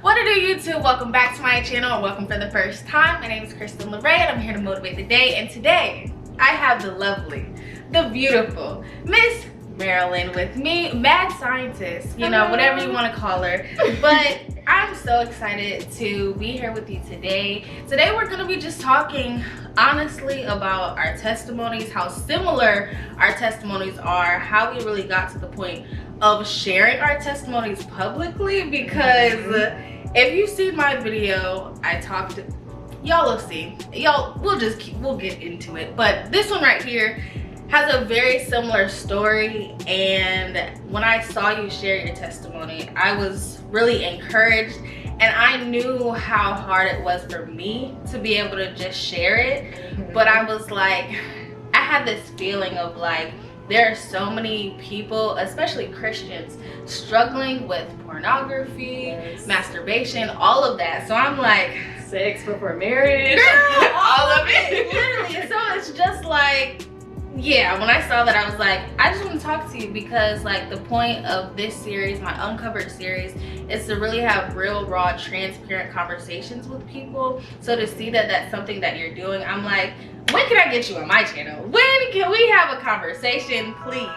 What it do, YouTube? Welcome back to my channel, or welcome for the first time. My name is Kristen and I'm here to motivate the day. And today, I have the lovely, the beautiful Miss Merilyn with me, mad scientist, you know, whatever you want to call her. But I'm so excited to be here with you today. Today we're going to be just talking honestly about our testimonies, how similar our testimonies are, how we really got to the point of sharing our testimonies publicly, because if you see my video, I talked, y'all will see, we'll get into it. But this one right here has a very similar story, and when I saw you share your testimony, I was really encouraged, and I knew how hard it was for me to be able to just share it. But I was like, I had this feeling of like, there are so many people, especially Christians, struggling with pornography, masturbation, all of that. So I'm like, sex before marriage, girl, all of it, literally. So it's just like, yeah, when I saw that, I was like, I just want to talk to you, because like the point of this series, my Uncovered series, is to really have real, raw, transparent conversations with people. So to see that that's something that you're doing, I'm like, when can I get you on my channel? When can we have a conversation, please?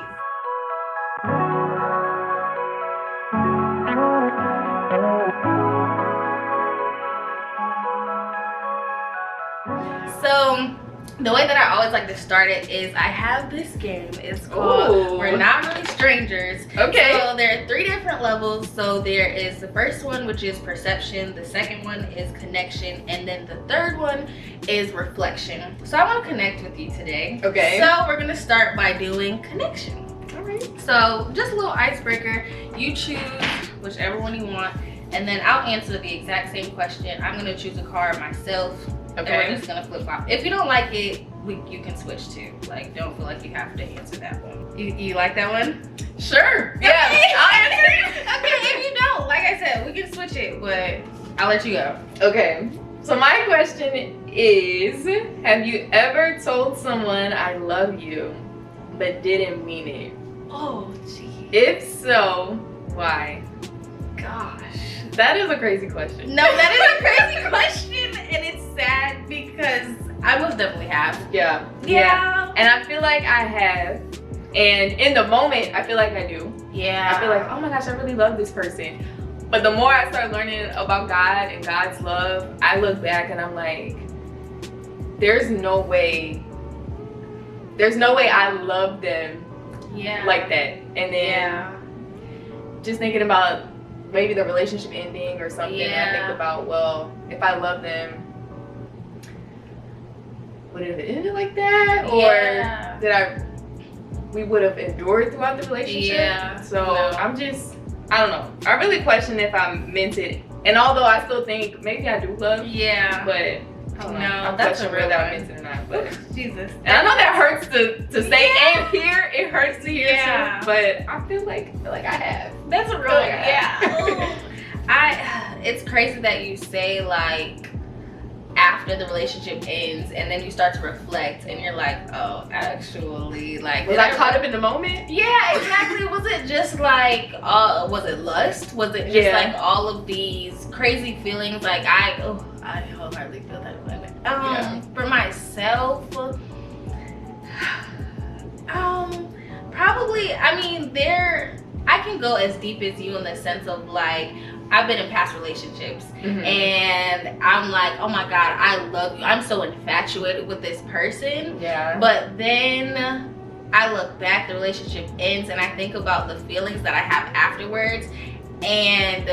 So the way that I always like to start it is I have this game. It's called We're Not Really Strangers. Okay. So there are 3 different levels. So there is the first one, which is perception. The second one is connection. And then the third one is reflection. So I want to connect with you today. Okay. So we're going to start by doing connection. All right. So just a little icebreaker. You choose whichever one you want, and then I'll answer the exact same question. I'm going to choose a card myself. Okay. And we're just gonna flip flop. If you don't like it, you can switch to. Like, don't feel like you have to answer that one. You like that one? Sure. Yeah. Okay. I'll answer it. Okay, if you don't, like I said, we can switch it, but I'll let you go. Okay. So my question is, have you ever told someone I love you but didn't mean it? Oh, gee. If so, why? Gosh. That is a crazy question. No, that is a crazy question, and it's sad because I most definitely have. Yeah. And I feel like I have, and in the moment, I feel like I do. Yeah. I feel like, oh my gosh, I really love this person. But the more I start learning about God and God's love, I look back and I'm like, there's no way I love them like that. And then just thinking about maybe the relationship ending or something, I think about, well, if I love them, would it have ended like that? Or we would have endured throughout the relationship? So I don't know. I really question if I meant it. And although I still think maybe I do love, but I don't know. I'm that's a questioning real whether one. I meant it or not. But Jesus. and I know that hurts to say and hear. It hurts to hear too. But I feel like I have. That's a real one. It's crazy that you say like after the relationship ends and then you start to reflect and you're like, oh, actually, like, was I caught up in the moment? Yeah, exactly. Was it just like was it lust? Was it just like all of these crazy feelings? Like I wholeheartedly feel that way. For myself, probably, I mean, I can go as deep as you in the sense of like, I've been in past relationships and I'm like, oh my God, I love you. I'm so infatuated with this person. Yeah. But then I look back, the relationship ends, and I think about the feelings that I have afterwards. And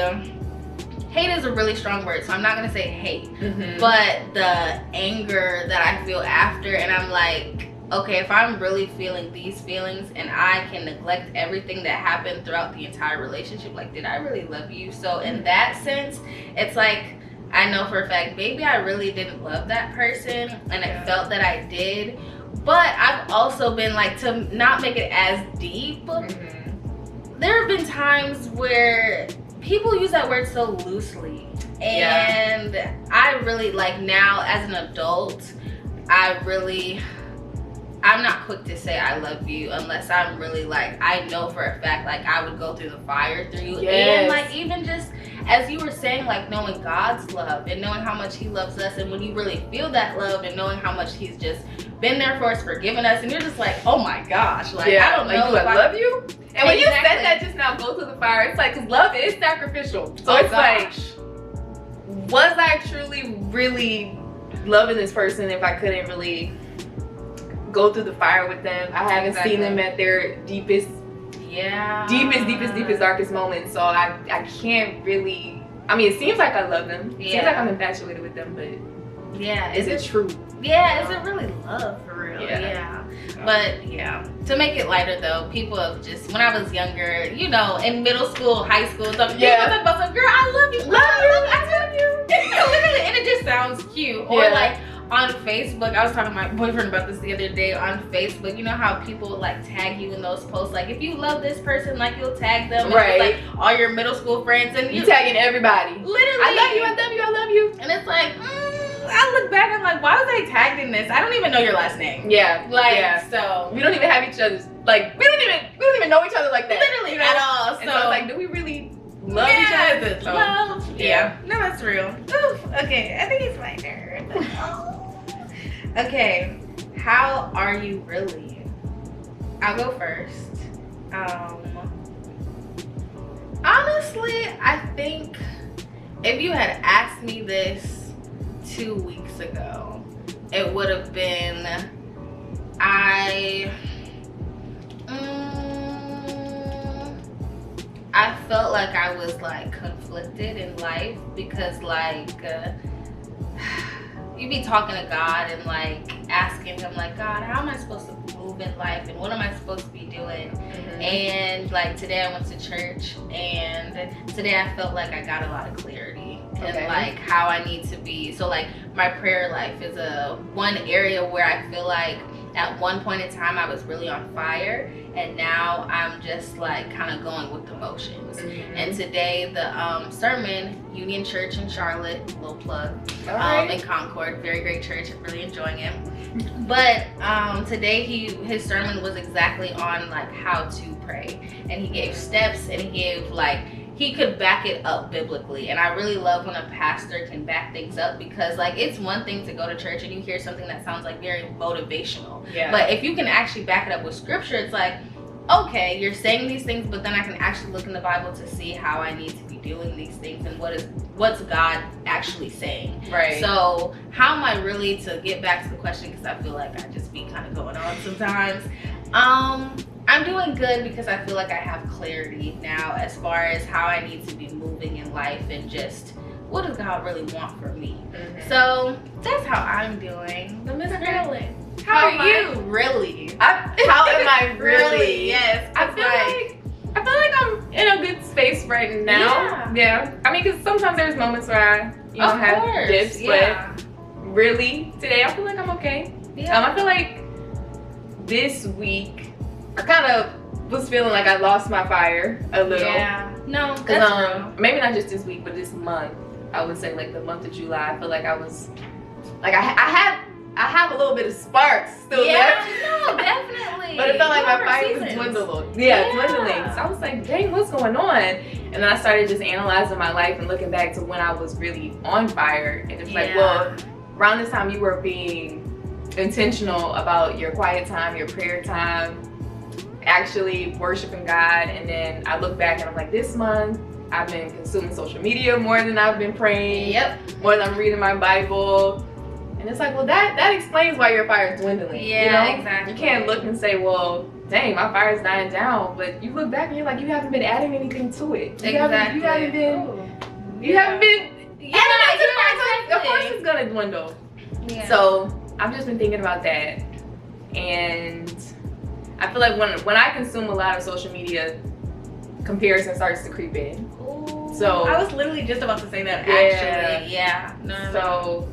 hate is a really strong word, so I'm not gonna say hate, but the anger that I feel after, and I'm like, okay, if I'm really feeling these feelings and I can neglect everything that happened throughout the entire relationship, like, did I really love you? So in that sense, it's like, I know for a fact, maybe I really didn't love that person, and it felt that I did. But I've also been like, to not make it as deep, there have been times where people use that word so loosely. And I really, like, now as an adult, I really I'm not quick to say I love you unless I'm really like, I know for a fact, like I would go through the fire through you. Yes. And like even just as you were saying, like knowing God's love and knowing how much he loves us, and when you really feel that love and knowing how much he's just been there for us, forgiven us, and you're just like, oh my gosh, like I don't know, do I love you? And when you said that just now, go through the fire, it's like, 'cause love is sacrificial. So it's like, was I truly really loving this person if I couldn't really go through the fire with them? I haven't seen them at their deepest, darkest moments. So I can't really, I mean, it seems like I love them. It seems like I'm infatuated with them, but is it true? Yeah, is it really love for real? Yeah. But yeah, to make it lighter though, people have just, when I was younger, you know, in middle school, high school, stuff, yeah, talk about some, girl, I love you, I love you. Literally, and it just sounds cute. Or like on Facebook, I was talking to my boyfriend about this the other day on Facebook. You know how people like tag you in those posts, like if you love this person, like you'll tag them, right? Like all your middle school friends, and you tagging everybody. Literally, I love you, I love you, I love you. And it's like, I look back, I'm like, why was I tagged in this? I don't even know your last name. Yeah, like so we don't even have each other's, like we don't even know each other like that. Literally, you know? At all. So it's like, do we really love each other? So, love. Yeah. No, that's real. Oof. Okay, I think it's my turn. Okay, how are you really? I'll go first. Honestly, I think if you had asked me this 2 weeks ago, it would have been, I felt like I was like conflicted in life because like you be talking to God and like asking him like, God, how am I supposed to move in life and what am I supposed to be doing? And like today I went to church and today I felt like I got a lot of clarity and like how I need to be. So like my prayer life is one area where I feel like at one point in time I was really on fire, and now I'm just like kind of going with the motions. And today the sermon, Union Church in Charlotte, little plug, in Concord, very great church, I'm really enjoying it. But today his sermon was exactly on like how to pray, and he gave steps, and he gave like, he could back it up biblically. And I really love when a pastor can back things up, because like it's one thing to go to church and you hear something that sounds like very motivational, but if you can actually back it up with scripture, it's like, okay, you're saying these things, but then I can actually look in the Bible to see how I need to be doing these things and what's God actually saying. Right. So how am I really, to get back to the question, because I feel like I just be kind of going on sometimes, I'm doing good because I feel like I have clarity now as far as how I need to be moving in life and just what does God really want from me. So that's how I'm doing. But Miss Merilyn, how are you really? How am I really? Yes. I feel like I'm in a good space right now. Yeah. I mean, because sometimes there's moments where I have dips, but really today I feel like I'm okay. I feel like this week I kind of was feeling like I lost my fire a little. Yeah. No, that's true. Maybe not just this week, but this month. I would say like the month of July. I feel like I was like I have a little bit of sparks still left. No, definitely. But it felt like my fire was dwindling. Dwindling. So I was like, dang, what's going on? And then I started just analyzing my life and looking back to when I was really on fire. And it's like, well, around this time you were being intentional about your quiet time, your prayer time, actually worshiping God. And then I look back and I'm like, this month I've been consuming social media more than I've been praying, more than I'm reading my Bible. And it's like, well, that explains why your fire is dwindling. Exactly. You can't look and say, well, dang, my fire is dying down. But you look back and you're like, you haven't been adding anything to it. You haven't been adding anything to the fire. Of course it's gonna dwindle. So I've just been thinking about that. And I feel like when I consume a lot of social media, comparison starts to creep in. Ooh, so I was literally just about to say that actually. So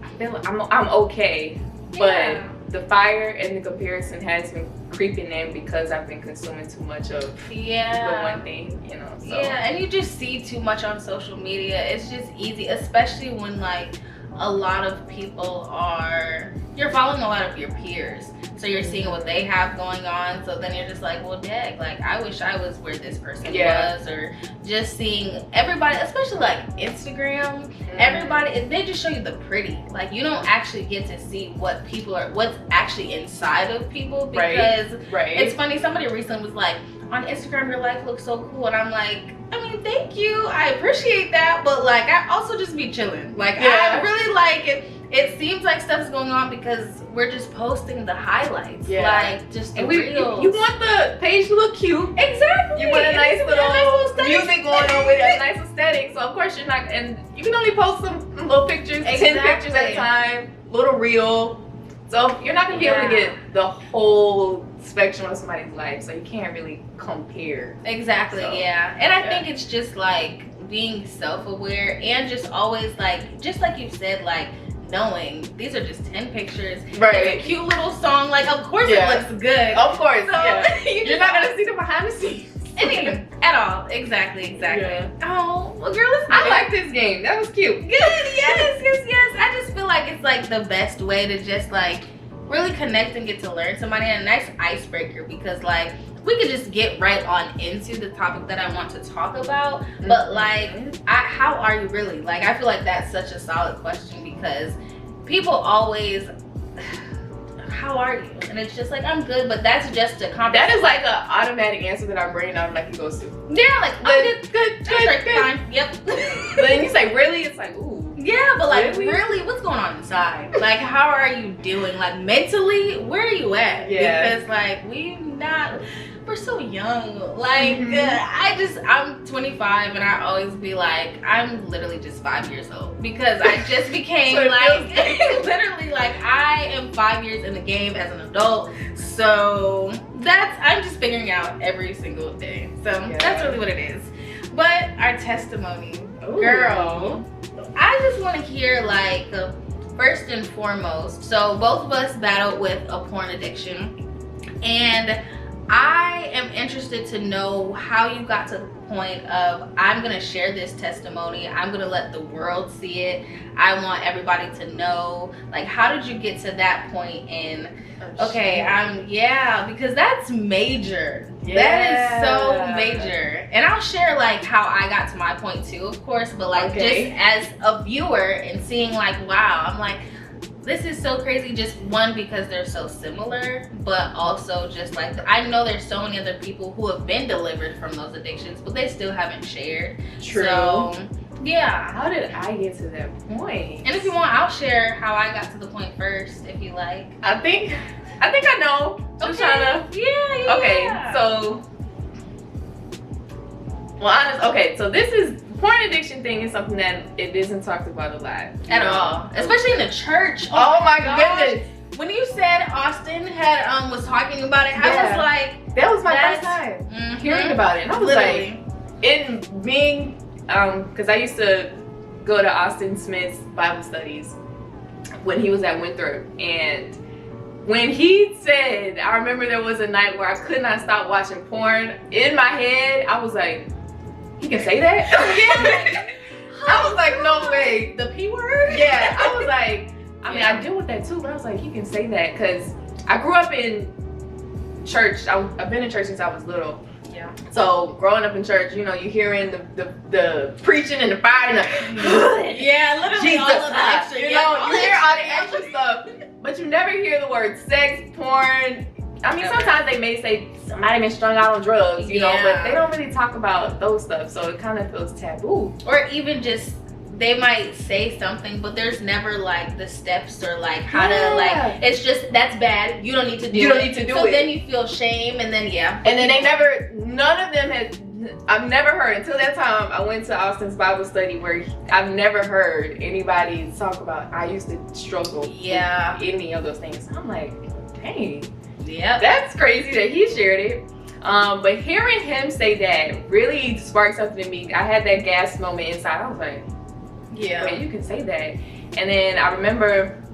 I feel like I'm okay, but the fire and the comparison has been creeping in because I've been consuming too much of the one thing, you know. So. Yeah, and you just see too much on social media. It's just easy, especially when like a lot of people are you're following a lot of your peers. So you're seeing what they have going on. So then you're just like, well, dang, like I wish I was where this person was. Or just seeing everybody, especially like Instagram, everybody, they just show you the pretty. Like you don't actually get to see what people are, what's actually inside of people. Because it's funny, somebody recently was like, on Instagram your life looks so cool, and I'm like, I mean, thank you, I appreciate that, but like I also just be chilling. Like I really like it. It seems like stuff's going on because we're just posting the highlights, like just the reels. You want the page to look cute. Exactly. You want a nice little music going on with a nice aesthetic. So of course you're not, and you can only post some little pictures, 10 pictures at a time, little reel. So you're not gonna be able to get the whole spectrum of somebody's life, so you can't really compare. Exactly. So, and I think it's just like being self-aware and just always like, just like you said, like knowing these are just 10 pictures. It's a cute little song. Like of course it looks good. Of course. So, you're not gonna see the behind the scenes. At all. Exactly. Oh, well, girl, listen. I like this game. That was cute. Good. Yes. I just feel like it's like the best way to just like really connect and get to learn somebody, and a nice icebreaker, because like we could just get right on into the topic that I want to talk about. But like, how are you really? Like, I feel like that's such a solid question, because people always, how are you? And it's just like, I'm good, but that's just a conversation. That is like an automatic answer that our brain automatically goes to. Yeah, like, good, fine, yep. But then you say, really? It's like, ooh. Yeah, but like, really, what's going on inside? Like, how are you doing? Like, mentally, where are you at? Because like, we're so young. Like, I'm 25, and I always be like, I'm literally just 5 years old, because I just became like, literally like, I am 5 years in the game as an adult. So I'm just figuring out every single day. So that's really what it is. But our testimony, girl, I just want to hear like, first and foremost, so both of us battled with a porn addiction, and I am interested to know how you got to the point of, I'm gonna share this testimony, I'm gonna let the world see it, I want everybody to know. Like, how did you get to that point in, because that's major. That is so major. And I'll share like how I got to my point too, of course, but like just as a viewer and seeing like, wow, I'm like, this is so crazy. Just one, because they're so similar, but also just like, I know there's so many other people who have been delivered from those addictions, but they still haven't shared. True. So how did I get to that point? And if you want, I'll share how I got to the point first, if you like. I think I know. So this is, porn addiction thing is something that it isn't talked about a lot at all, especially in the church. Oh my goodness. When you said Austin had was talking about it, I was like, that was my first time hearing about it. And I was like, in being because I used to go to Austin Smith's Bible studies when he was at Winthrop, and when he said, I remember there was a night where I could not stop watching porn. In my head, I was like, he can say that? I was like, no way. The P word? Yeah, I was like, I mean, I deal with that too, but I was like, he can say that, because I grew up in church. I've been in church since I was little. Yeah. So growing up in church, you know, you're hearing the preaching and the fire and the literally Jesus, all of the extra. You know, you hear all the extra stuff, but you never hear the word sex, porn. I mean, sometimes they may say somebody been strung out on drugs, you know, but they don't really talk about those stuff, so it kind of feels taboo. Or even just, they might say something, but there's never like the steps or like how to like, it's just, that's bad, you don't need to do it. You don't need to do it. So then you feel shame, and then and then they never, none of them had, I've never heard, until that time I went to Austin's Bible study, where I've never heard anybody talk about, I used to struggle with any of those things. I'm like, dang. Yeah, that's crazy that he shared it. But hearing him say that really sparked something in me. I had that gas moment inside. I was like, wait, you can say that. And then I remember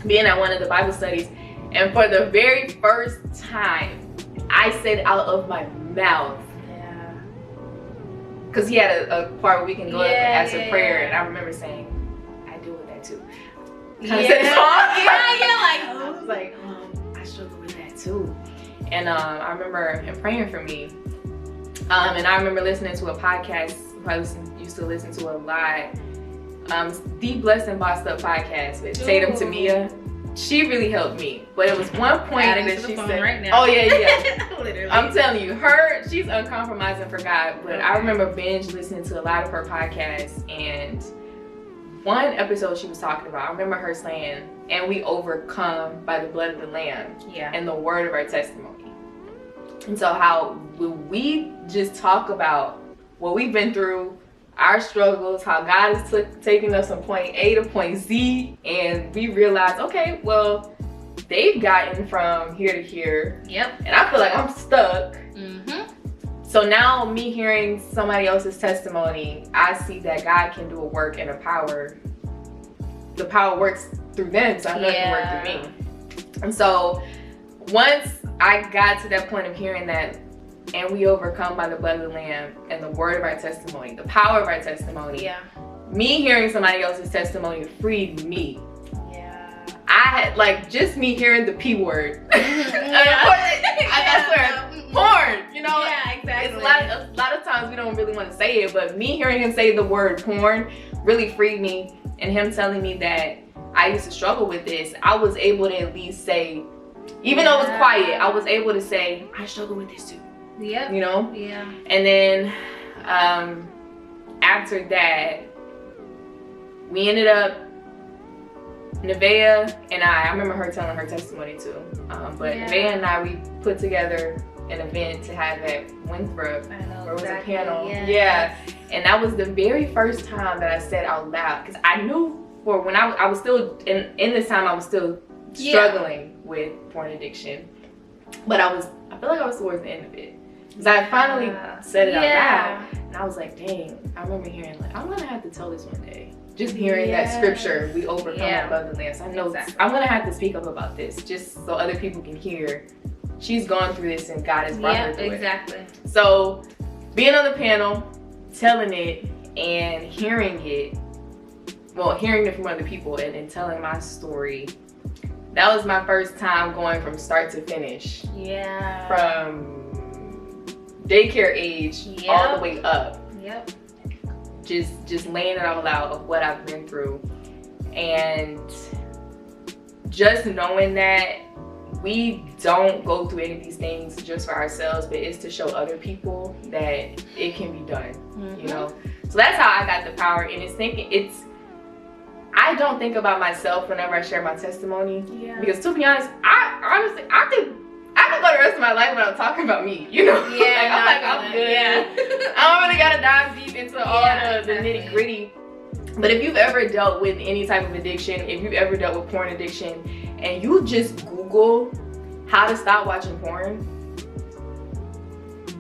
being at one of the Bible studies, and for the very first time, I said out of my mouth, because he had a part where we can go up and ask a prayer, and I remember saying, I deal with that too. kind of set it off. I was like, I struggle with that too. And I remember him praying for me. And I remember listening to a podcast I used to listen to a lot. The Blessed and Bossed Up podcast with Tatum Tamia. She really helped me. But it was one point that she said, right now. Oh yeah. Literally. I'm telling you, she's uncompromising for God. But I remember binge listening to a lot of her podcasts, and one episode she was talking about, I remember her saying, and we overcome by the blood of the Lamb and the word of our testimony. And so how we just talk about what we've been through, our struggles, how God is taking us from point A to point Z, and we realize, okay, well, they've gotten from here to here. Yep. And I feel like I'm stuck. So now me hearing somebody else's testimony, I see that God can do a work and the power works through them, so I know it can work through me. And so once I got to that point of hearing that, and we overcome by the blood of the Lamb and the word of our testimony, the power of our testimony. Me hearing somebody else's testimony freed me. I had just me hearing the P word. I swear, porn. You know. Yeah, exactly. It's a lot of times we don't really want to say it, but me hearing him say the word porn really freed me, and him telling me that I used to struggle with this, I was able to at least say, even though it was quiet, I was able to say, I struggle with this too. Yep. You know? Yeah. And then after that, we ended up, Nevaeh and I remember her telling her testimony too. But Nevaeh and I, we put together an event to have at Winthrop, where it was a panel. Yeah. And that was the very first time that I said out loud, because I knew for when I was still, in this time I was still struggling with porn addiction. But I feel like I was towards the end of it. Because I finally said it out loud, and I was like, dang, I remember hearing I'm gonna have to tell this one day. Just hearing that scripture, we overcome above the land. So I know I'm gonna have to speak up about this, just so other people can hear. She's gone through this and God has brought her through it. So being on the panel, telling it and hearing it from other people and then telling my story, that was my first time going from start to finish. Yeah. From daycare age all the way up. Yep. Just laying it all out of what I've been through, and just knowing that we don't go through any of these things just for ourselves, but it's to show other people that it can be done. You know. So that's how I got the power, and I don't think about myself whenever I share my testimony, because to be honest, I could go the rest of my life without talking about me, you know? I'm good. I don't really gotta dive deep into all the nitty gritty. But if you've ever dealt with any type of addiction, if you've ever dealt with porn addiction, and you just Google how to stop watching porn,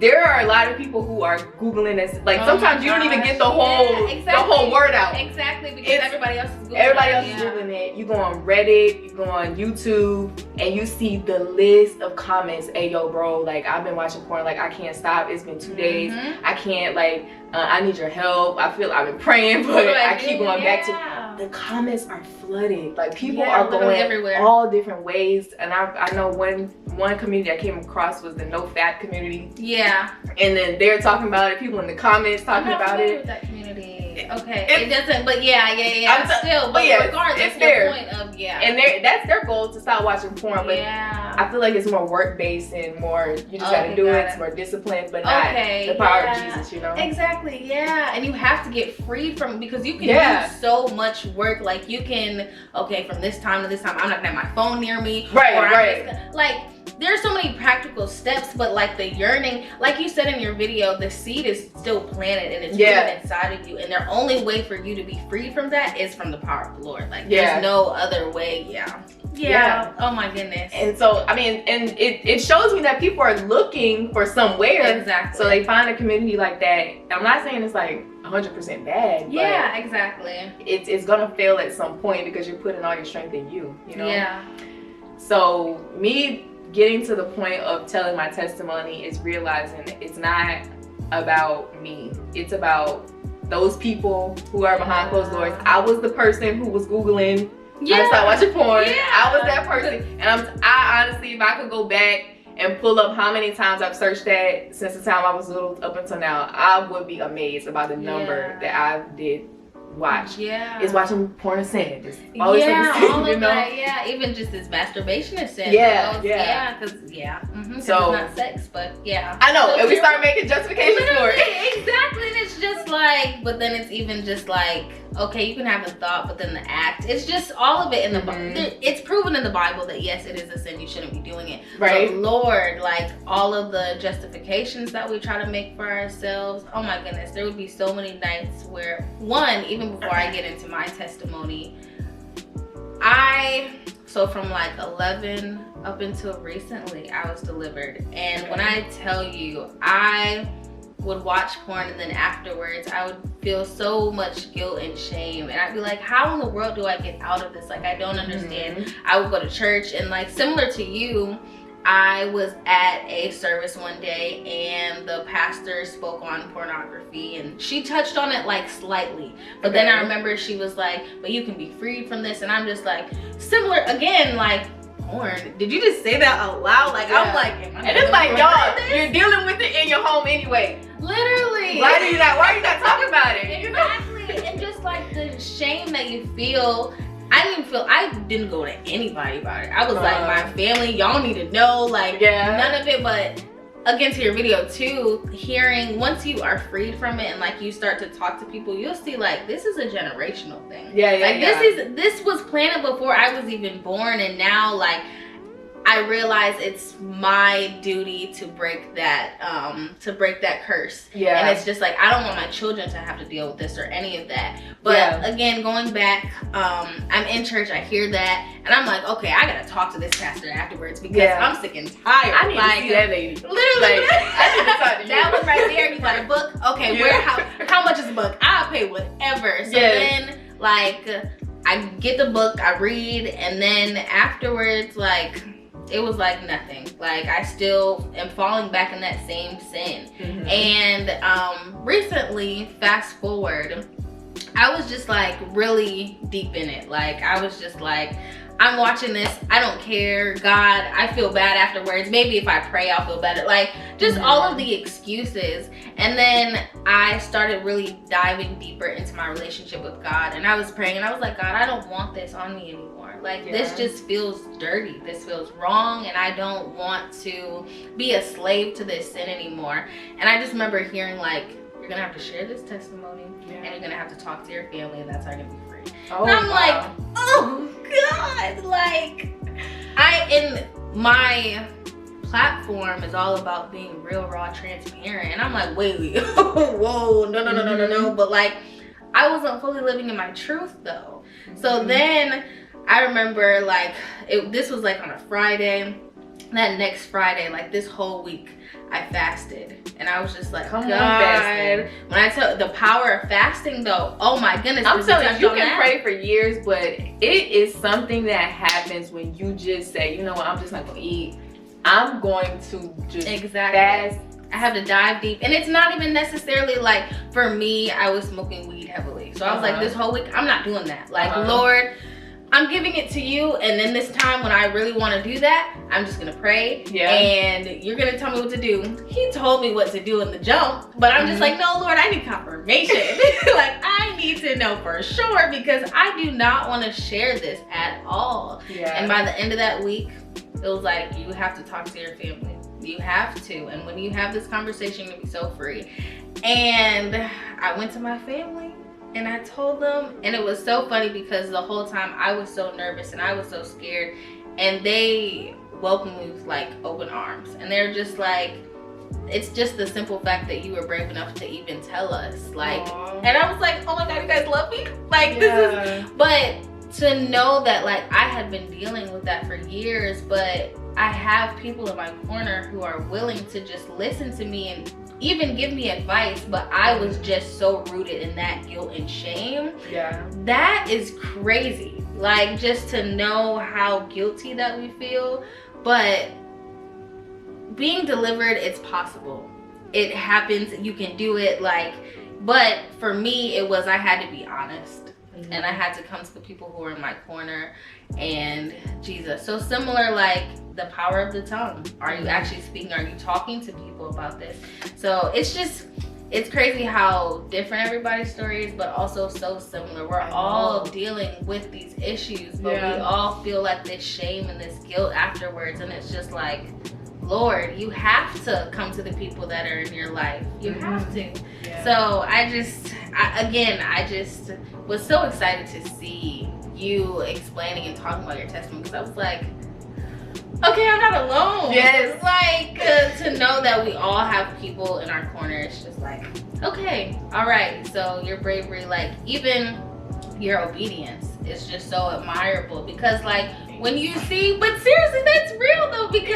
there are a lot of people who are Googling this. Sometimes you don't even get the whole word out. Exactly, because everybody else is Googling it. You go on Reddit, you go on YouTube, and you see the list of comments. Hey, yo, bro, I've been watching porn, I can't stop. It's been 2 days. I can't, I need your help. I've been praying, but I keep going back to. The comments are flooded. People are going everywhere, all different ways. And I know one community I came across was the no fat community. Yeah. And then they're talking about it. People in the comments talking about it. With that community. Okay. It doesn't. But regardless, it's their point of and that's their goal, to stop watching porn. But I feel like it's more work based and more. You just gotta do it. It's more disciplined, but not the power of Jesus. You know. Exactly. Yeah. And you have to get freed from, because you can do so much work. You can, from this time to this time, I'm not gonna have my phone near me. Right. There's so many practical steps, but the yearning, like you said in your video, the seed is still planted and it's rooted inside of you, and the only way for you to be freed from that is from the power of the Lord. There's no other way. Yeah. Oh my goodness. And so, and it shows me that people are looking for somewhere. Exactly. So they find a community like that. I'm not saying it's 100% bad. Yeah, exactly. It's gonna fail at some point because you're putting all your strength in you. You know. Yeah. So me getting to the point of telling my testimony is realizing it's not about me. It's about those people who are behind closed doors. I was the person who was Googling I started watching porn. I was that person. And I honestly, if I could go back and pull up how many times I've searched that since the time I was little up until now, I would be amazed about the number that I did watch. Is watching porn a sin? Just always sin, all of you know? that. Even just this masturbation is sin. Because so it's not sex, but I know, and we start making justifications for it. Exactly, and it's just like, but then it's even just like, okay, you can have a thought, but then the act, it's just all of it in the Bible. It's proven in the Bible that yes, it is a sin, you shouldn't be doing it. Right. But Lord, like all of the justifications that we try to make for ourselves, oh my goodness, there would be so many nights where, one, even before I get into my testimony, so from like 11 up until recently, I was delivered. And when I tell you, I would watch porn and then afterwards I would feel so much guilt and shame, and I'd be like, how in the world do I get out of this? Like, I don't understand. I would go to church, and like similar to you, I was at a service one day and the pastor spoke on pornography, and she touched on it like slightly, but then I remember she was like, but you can be freed from this, and I'm just like, similar again, like, porn, did you just say that out loud? Like, I'm like, and it's like, y'all, you're dealing with it in your home anyway. Literally. Why are you not talking about it? Exactly. And just like the shame that you feel, I didn't go to anybody about it. I was like, my family, y'all need to know, like, none of it. But again, to your video too, hearing, once you are freed from it and like you start to talk to people, you'll see like, this is a generational thing. This was planted before I was even born, and now like I realize it's my duty to break that curse. And it's just like, I don't want my children to have to deal with this or any of that. But again, going back, I'm in church, I hear that, and I'm like, okay, I gotta talk to this pastor afterwards because I'm sick and tired. I need to see that lady. Literally, like, I need to talk to you. That one right there. You got a book? Okay, how much is the book? I'll pay whatever. So then, like, I get the book, I read, and then afterwards, like, it was like nothing. Like, I still am falling back in that same sin. And recently, fast forward, I was just like really deep in it. Like, I was just like, I'm watching this, I don't care, God, I feel bad afterwards, maybe if I pray I'll feel better, like just all of the excuses. And then I started really diving deeper into my relationship with God, and I was praying and I was like, God, I don't want this on me anymore. Like, this just feels dirty, this feels wrong, and I don't want to be a slave to this sin anymore. And I just remember hearing like, you're gonna have to share this testimony, and you're gonna have to talk to your family, and that's how you're gonna be free. And I'm like, oh God, like, in my platform is all about being real, raw, transparent, and I'm like, wait, whoa, no, but like, I wasn't fully living in my truth though. So then I remember like, this was like on a Friday, that next Friday, like this whole week, I fasted, and I was just like, God, when I tell the power of fasting though, oh my goodness. I'm telling you, you can pray for years, but it is something that happens when you just say, you know what, I'm just not gonna eat. I'm going to just fast. I have to dive deep, and it's not even necessarily like, for me, I was smoking weed heavily. So I was like, this whole week, I'm not doing that. Like, Lord, I'm giving it to you, and then this time when I really want to do that, I'm just gonna pray, and you're gonna tell me what to do. He told me what to do in the jump, but I'm just like, no, Lord, I need confirmation. Like, I need to know for sure, because I do not want to share this at all. And by the end of that week, it was like, you have to talk to your family. You have to, and when you have this conversation, you'll be so free. And I went to my family, and I told them, and it was so funny because the whole time I was so nervous and I was so scared, and they welcomed me with like open arms, and they're just like, it's just the simple fact that you were brave enough to even tell us, like, and I was like, oh my God, you guys love me, like, this is, but to know that like I had been dealing with that for years, but I have people in my corner who are willing to just listen to me and even give me advice, but I was just so rooted in that guilt and shame. That is crazy. Like, just to know how guilty that we feel, but being delivered, it's possible. It happens, you can do it, like, but for me, it was, I had to be honest. and I had to come to the people who were in my corner and Jesus. So similar, like the power of the tongue. Are you actually speaking? Are you talking to people about this? So it's crazy how different everybody's story is, but also so similar. We're all dealing with these issues, but we all feel like this shame and this guilt afterwards, and it's just like, Lord, you have to come to the people that are in your life. You have to. So I just was so excited to see you explaining and talking about your testimony, because I was like, okay, I'm not alone. Yes. Like to know that we all have people in our corner. It's just like, okay, all right. So your bravery, like even your obedience is just so admirable, because like when you see, but seriously, that's real though, because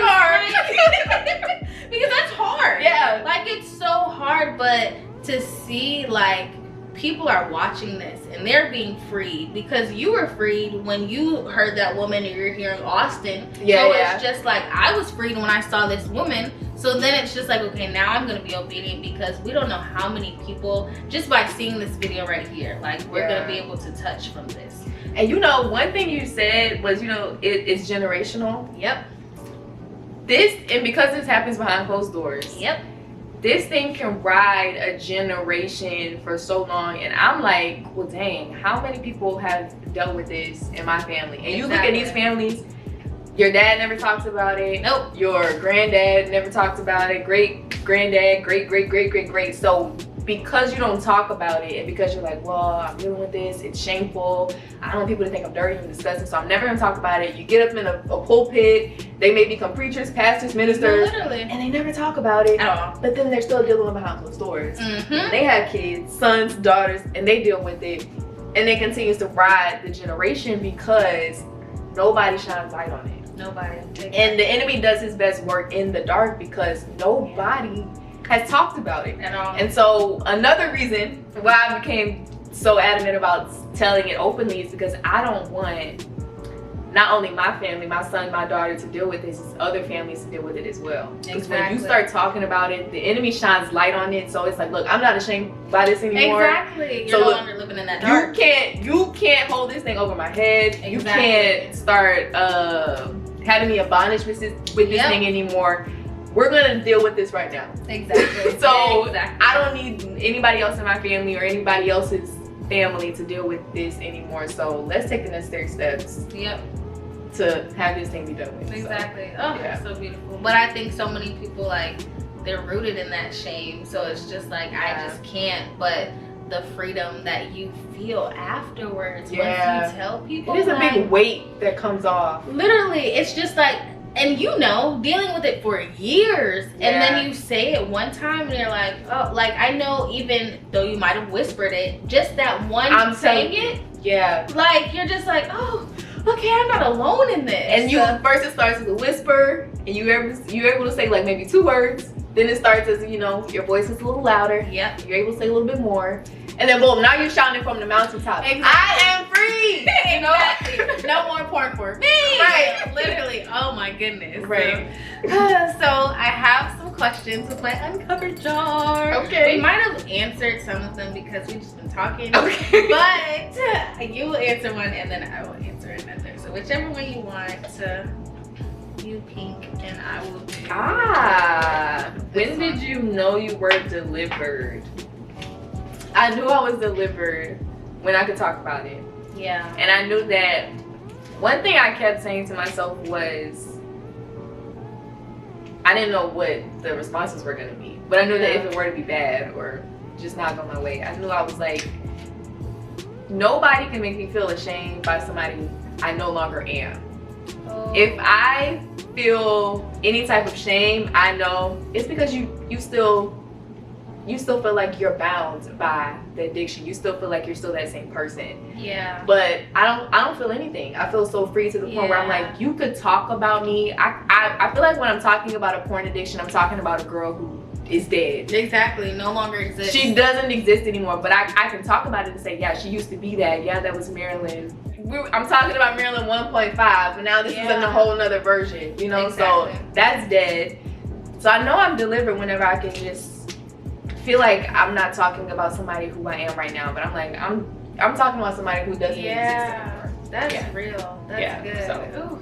because that's hard. Yeah. Like it's so hard, but to see like people are watching this and they're being freed, because you were freed when you heard that woman and you're here in Austin. It's just like I was freed when I saw this woman. So then it's just like, okay, now I'm gonna be obedient, because we don't know how many people, just by seeing this video right here, like we're gonna be able to touch from this. And you know, one thing you said was, you know, it's generational. Yep. And because this happens behind closed doors. Yep. This thing can ride a generation for so long, and I'm like, well, dang, how many people have dealt with this in my family? And you look at these families, your dad never talks about it. Nope. Your granddad never talks about it. Great granddad, great. So because you don't talk about it, and because you're like, well, I'm dealing with this, it's shameful, I don't want people to think I'm dirty and disgusting, so I'm never gonna talk about it. You get up in a pulpit, they may become preachers, pastors, ministers, literally, and they never talk about it at all. But then they're still dealing with behind closed doors. They have kids, sons, daughters, and they deal with it, and it continues to ride the generation because nobody shines light on it. Nobody. And the enemy does his best work in the dark because nobody has talked about it at all. And so another reason why I became so adamant about telling it openly is because I don't want not only my family, my son, my daughter to deal with this, it's other families to deal with it as well. Because when you start talking about it, the enemy shines light on it. So it's like, look, I'm not ashamed by this anymore. Exactly. You're no longer living in that dark. You can't hold this thing over my head. Exactly. You can't start having me a bondage with this thing anymore. We're gonna deal with this right now. Exactly. So I don't need anybody else in my family or anybody else's family to deal with this anymore. So let's take the necessary steps. Yep. To have this thing be done with. Exactly. So, so beautiful. But I think so many people, like, they're rooted in that shame. So it's just like, I just can't. But the freedom that you feel afterwards once you tell people, it is a big weight that comes off. Literally, it's just like, and you know, dealing with it for years, and then you say it one time and you're like, oh, like I know, even though you might have whispered it, just that one saying it, like you're just like, oh, okay, I'm not alone in this. And first it starts as a whisper, and you're able to say like maybe 2 words. Then it starts as, you know, your voice is a little louder. Yep. You're able to say a little bit more. And then boom, now you're shouting from the mountaintop. Exactly. I am free. You know? Exactly. No more porn for me. Right. Literally. Oh my goodness. Right. So I have some questions with my uncovered jar. Okay. We might have answered some of them because we've just been talking. Okay. But you will answer one and then I will answer another. So whichever one you want to. You pink and I will do. When did you know you were delivered? I knew I was delivered when I could talk about it. Yeah. And I knew that one thing I kept saying to myself was I didn't know what the responses were going to be. But I knew that if it were to be bad or just not go my way, I knew I was like, nobody can make me feel ashamed by somebody I no longer am. Oh. If I feel any type of shame, I know it's because you still feel like you're bound by the addiction. You still feel like you're still that same person. Yeah. But I don't feel anything. I feel so free to the point where I'm like, you could talk about me. I feel like when I'm talking about a porn addiction, I'm talking about a girl who is dead. Exactly. No longer exists. She doesn't exist anymore. But I can talk about it and say, yeah, she used to be that. Yeah, that was Merilyn. I'm talking about Merilyn 1.5, but now this is in a whole nother version, you know? Exactly. So that's dead. So I know I'm delivered whenever I can just feel like I'm not talking about somebody who I am right now, but I'm like, I'm I'm talking about somebody who doesn't exist anymore. That's real. That's good. So.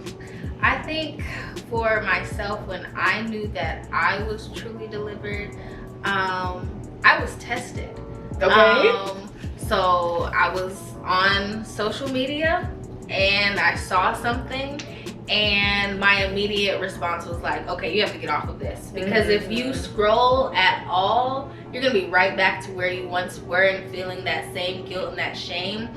I think for myself, when I knew that I was truly delivered, I was tested. Okay. So I was on social media and I saw something, and my immediate response was like, okay, you have to get off of this, because if you scroll at all, you're gonna be right back to where you once were and feeling that same guilt and that shame.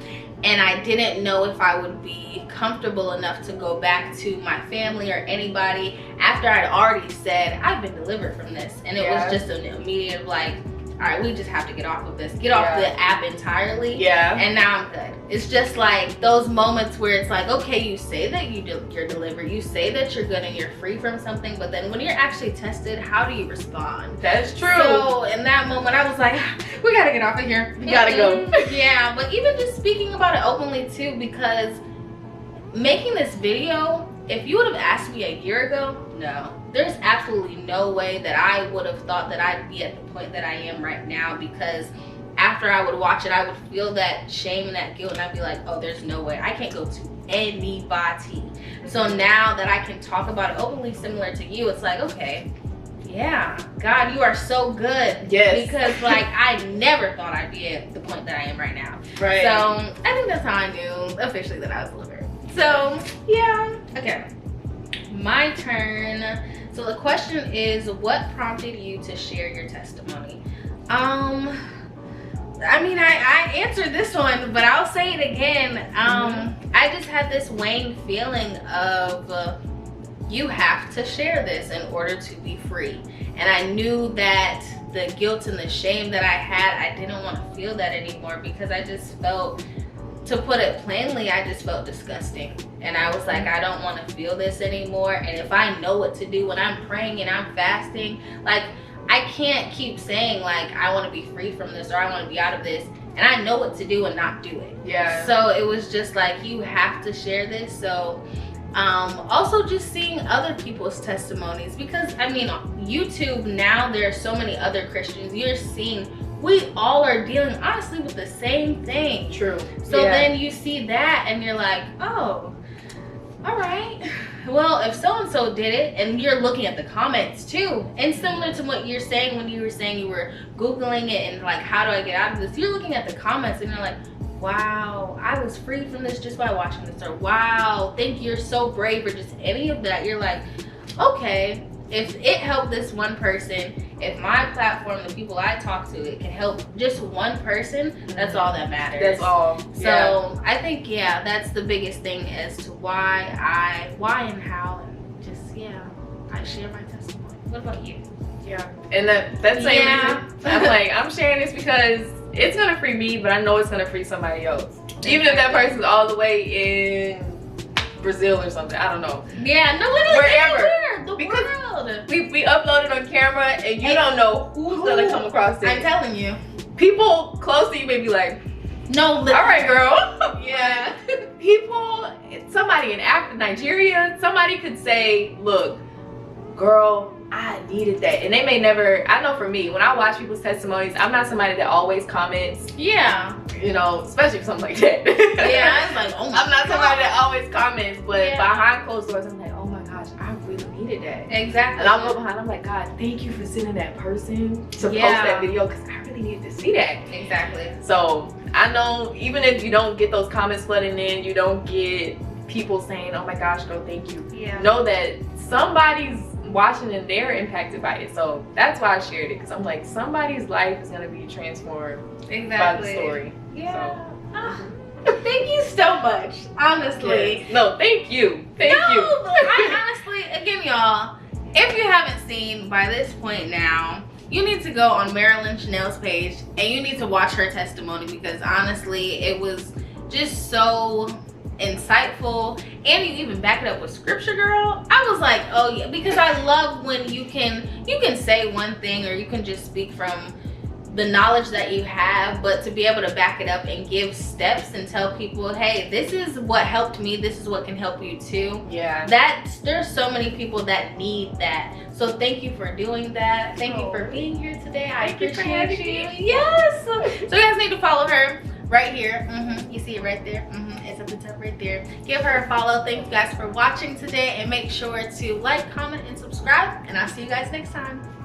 And I didn't know if I would be comfortable enough to go back to my family or anybody after I'd already said I've been delivered from this. And it was just an immediate like, all right, we just have to get off of this, get off the app entirely. And now I'm good. It's just like those moments where it's like, okay, you say that you're delivered, you say that you're good and you're free from something, but then when you're actually tested, how do you respond? That's true. So in that moment, I was like, we gotta get off of here. We gotta go. Yeah, but even just speaking about it openly too, because making this video, if you would have asked me a year ago, no. There's absolutely no way that I would have thought that I'd be at the point that I am right now, because after I would watch it, I would feel that shame and that guilt, and I'd be like, oh, there's no way. I can't go to anybody. So now that I can talk about it openly, similar to you, it's like, okay, yeah, God, you are so good. Yes. Because like I never thought I'd be at the point that I am right now. Right. So I think that's how I knew officially that I was delivered. So yeah. Okay. My turn. So the question is, what prompted you to share your testimony? I mean, I answered this one, but I'll say it again. I just had this weighing feeling of you have to share this in order to be free. And I knew that the guilt and the shame that I had, I didn't want to feel that anymore, because I just felt, to put it plainly, I just felt disgusting. And I was like, I don't want to feel this anymore. And if I know what to do when I'm praying and I'm fasting, like, I can't keep saying like, I want to be free from this or I want to be out of this, and I know what to do and not do it. Yeah. So it was just like, you have to share this. So also just seeing other people's testimonies, because I mean, YouTube now, there are so many other Christians. You're seeing, we all are dealing honestly with the same thing. True. So then you see that and you're like, oh, all right, well, if so-and-so did it, and you're looking at the comments too, and similar to what you're saying when you were saying you were Googling it and like, how do I get out of this? You're looking at the comments and you're like, wow, I was free from this just by watching this, or wow, thank you, you're so brave, or just any of that. You're like, okay, if it helped this one person, if my platform, the people I talk to, it can help just one person, that's all that matters. That's all. So I think, yeah, that's the biggest thing as to why and how, and just, I share my testimony. What about you? Yeah, and that same reason, I'm like, I'm sharing this because it's gonna free me, but I know it's gonna free somebody else. Even if that person's all the way in Brazil or something, I don't know. Yeah, no, literally wherever. The because world. We uploaded on camera, and you don't know who's gonna come across it. I'm telling you. People close to you may be like, no, literally. all right, girl. Yeah. People, somebody in Nigeria, somebody could say, look, girl, I needed that. And they may never, I know for me, when I watch people's testimonies, I'm not somebody that always comments. Yeah. You know, especially for something like that. Yeah, I was like, oh my I'm not God. somebody that always comments, but behind closed doors, I'm like, oh my gosh, I really needed that. Exactly. And I'll go behind, I'm like, God, thank you for sending that person to post that video, because I really needed to see that. Exactly. So I know even if you don't get those comments flooding in, you don't get people saying, oh my gosh, girl, thank you. Yeah. Know that somebody's watching and they're impacted by it. So that's why I shared it, because I'm like, somebody's life is going to be transformed by the story. Yeah. So. Thank you so much, honestly. Yes. No, thank you. Thank you. I honestly, again, y'all, if you haven't seen by this point now, you need to go on Merilyn Shanell's page and you need to watch her testimony, because honestly, it was just so insightful, and you even back it up with scripture, girl. I was like, oh yeah, because I love when you can say one thing, or you can just speak from the knowledge that you have, but to be able to back it up and give steps and tell people, hey, this is what helped me, this is what can help you too. Yeah. There's so many people that need that. So thank you for doing that. Thank you for being here today. I appreciate you. Yes. So you guys need to follow her. right here. You see it right there. It's at the top right there. Give her a follow. Thank you guys for watching today, and make sure to like, comment, and subscribe, and I'll see you guys next time.